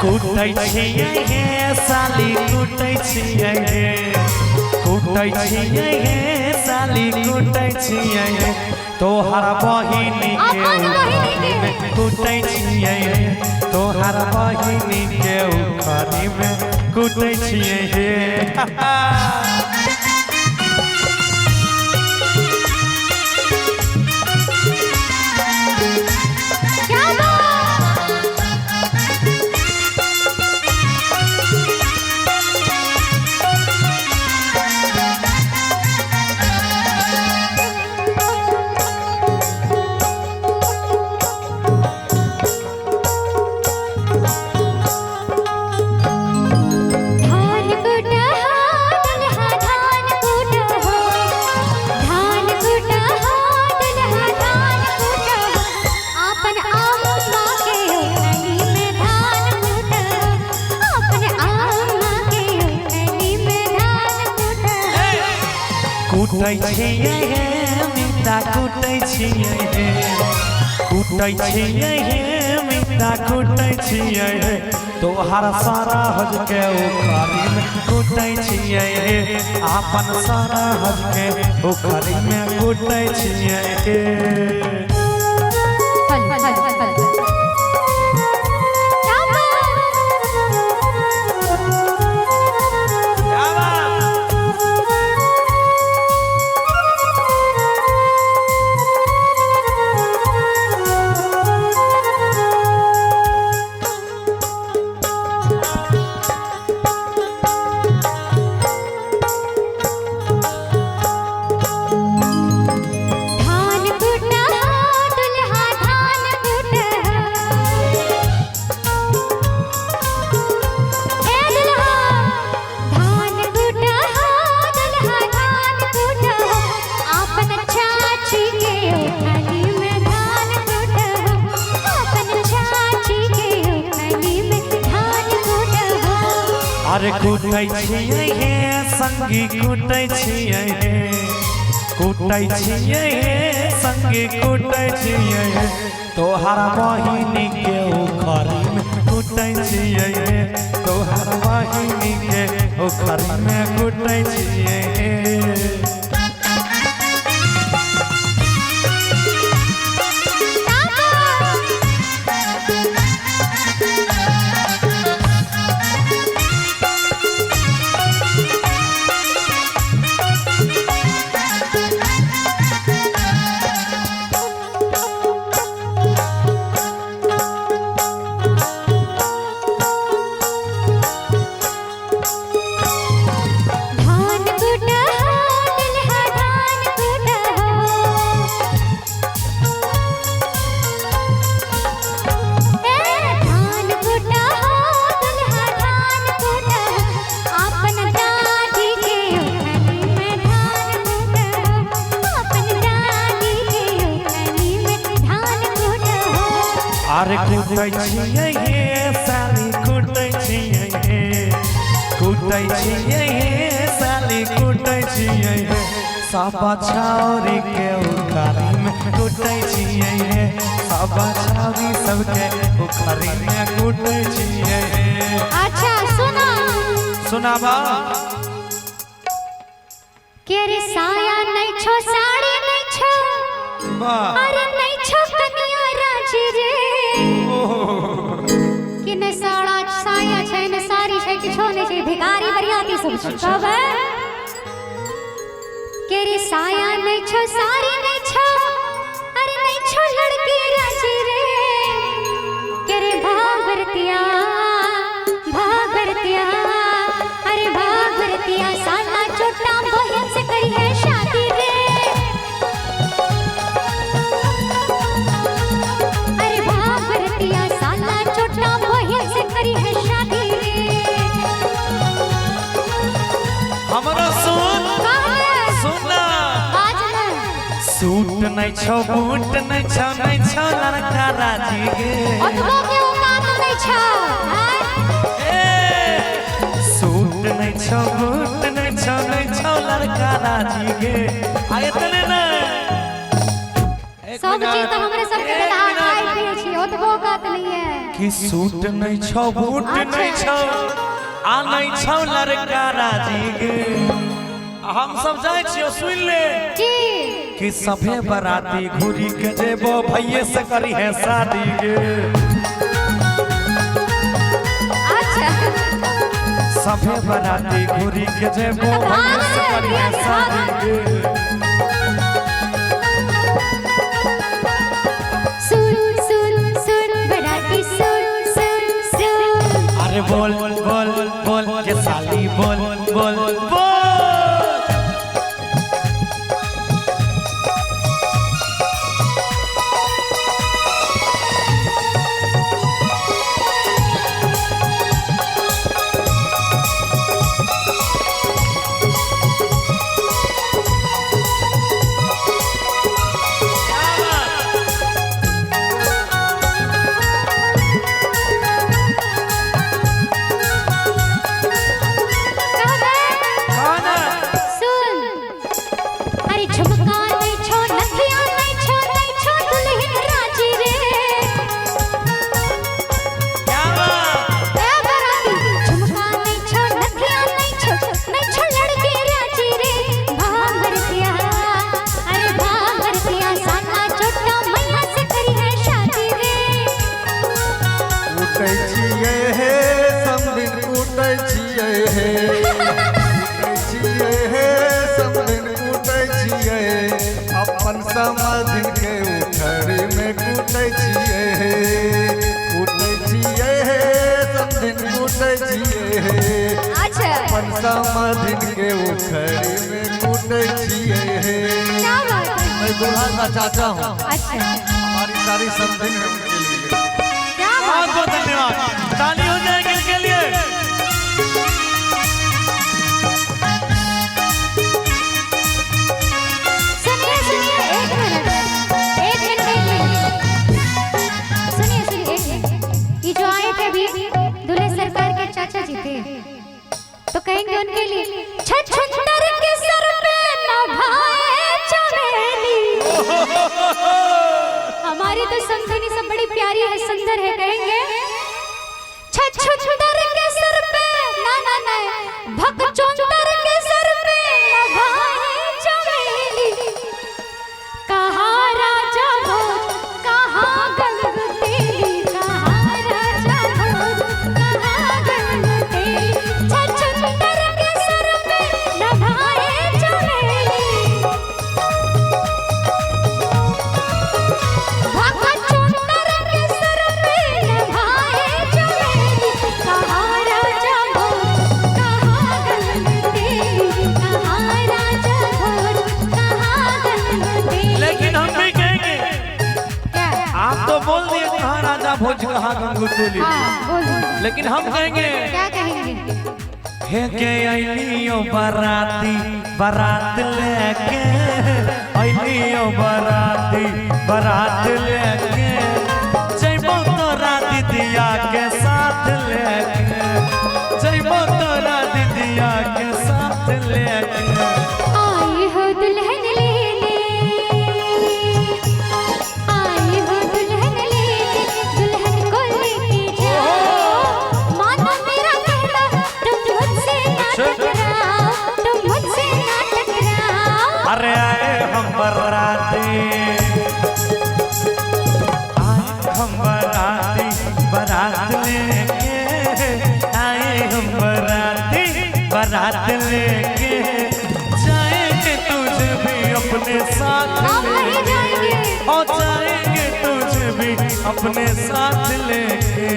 कुटै छियै हे साली कुटै छियै हे कुटै छियै हे साली कुटै छियै हे तोहर बहिनी के कुटै छियै हे तोहर बहिनी के उखरी में कुटै छियै हे कुटै छियै हे मिता कुटै छियै हे कुटै छियै हे मिता कुटै छियै हे तोहर सारा हज के उखरी में कुटै छियै हे अपन सारा हज के उखरी में कुटै छियै हे अरे कुटै छियै हे संगी कुटै छियै हे कुटै छियै हे संगी कुटै छियै हे तोहर बहिनी के उखरी में कुटै छियै हे तोहर बहिनी के उखरी में कुटै छियै हे अरे कुटै छियै हे साली कुटै छियै हे कुटै छियै हे साली कुटै छियै हे सापा छाउरी के उखरी में कुटै छियै हे सापा छाउरी सबके उखरी में कुटै छियै हे अच्छा सुना सुनाबा के रे साया नहीं छो साड़ी नहीं छो अरे नहीं छो कन्या राजी रे कि न साड़ा साया छै न सारी छै किछो नहीं छै भिखारी बरियाती सब सब के रे साया नहीं छो सारी नहीं छो अरे नहीं छो लड़की राजी रे के रे भागरतिया अरे भागरतिया साला छोटा बहन से करी है शादी रे सूट नहीं छो बूट नहीं छो लड़का राजी गे अतबो के औकात नहीं छो सूट नहीं छो बूट नहीं छो लड़का राजी गे आए तने ना ए सब चीज तो हमरे सबके दहा खाई पिए छी ओतबो बात नहीं है कि सूट नहीं छौ बूट नहीं छौ आ नहीं छौ लड़का राजी गे हम सब जाय छियो सुन ले जी कि सभे बराती घुरी के जेबो भैये से करी है शादी गे अच्छा सभे बराती घुरी के जेबो भैये से करी है शादी गे सुन सुन सुन बराती सुन सुन सुन अरे बोल बोल बोल के साली बोल बोल बोल अपन समाधिन के उठड़ी में कूटे छिए समधिन कूटे छिए अच्छा अपन समाधिन के उठड़ी में कूटे छिए क्या बात है मैं दुल्हा का चाचा हूँ अच्छा हमारी सारी समधिन है उनके लिए क्या बात बहुत बहुत धन्यवाद ताली हो जाएगी इनके लिए तो कहेंगे उनके लिए छछुंदर के सर पे नभाए चमेली हमारी तो समधनी सब बड़ी प्यारी है सुंदर है कहेंगे छछुंदर के सर पे ना ना ना भगचोंदर के सर पे नभाए चमेली कहाँ राजा भोज कहाँ गंग तेली कहाँ राजा भोज कहाँ गंग तेली छछुंदर के सर पे नभाए चमेली भगचोंदर के सर पे नभाए चमेली कहाँ राजा भोज कहाँ गंग तेली कहाँ राजा भोज कहाँ गंग तेली लेकिन हम भी कहेंगे क्या आप तो बोल दिए कहाँ राजा भोज कहाँ गंगू तेली हाँ बोल लेकिन हम कहेंगे क्या कहेंगे हे के अइलियो बराती बारात लेके अइलियो बराती बारात लेके जइबो तोरा दीदिया के साथ लेके जइबो तोरा दीदिया के साथ लेके आई हो दुल्हन लेने आई हो दुल्हन लेने दुल्हन को लेके जाओ मानो मेरा कहना तुम मुझसे ना टकराओ तुम मुझसे ना टकराओ अरे आए हम बराती आए हम बराती बारात लेके आए हम बराती बारात लेके जाएंगे तुझे भी अपने साथ हम वहीं जाएंगे और जाएंगे तुझे भी अपने साथ लेके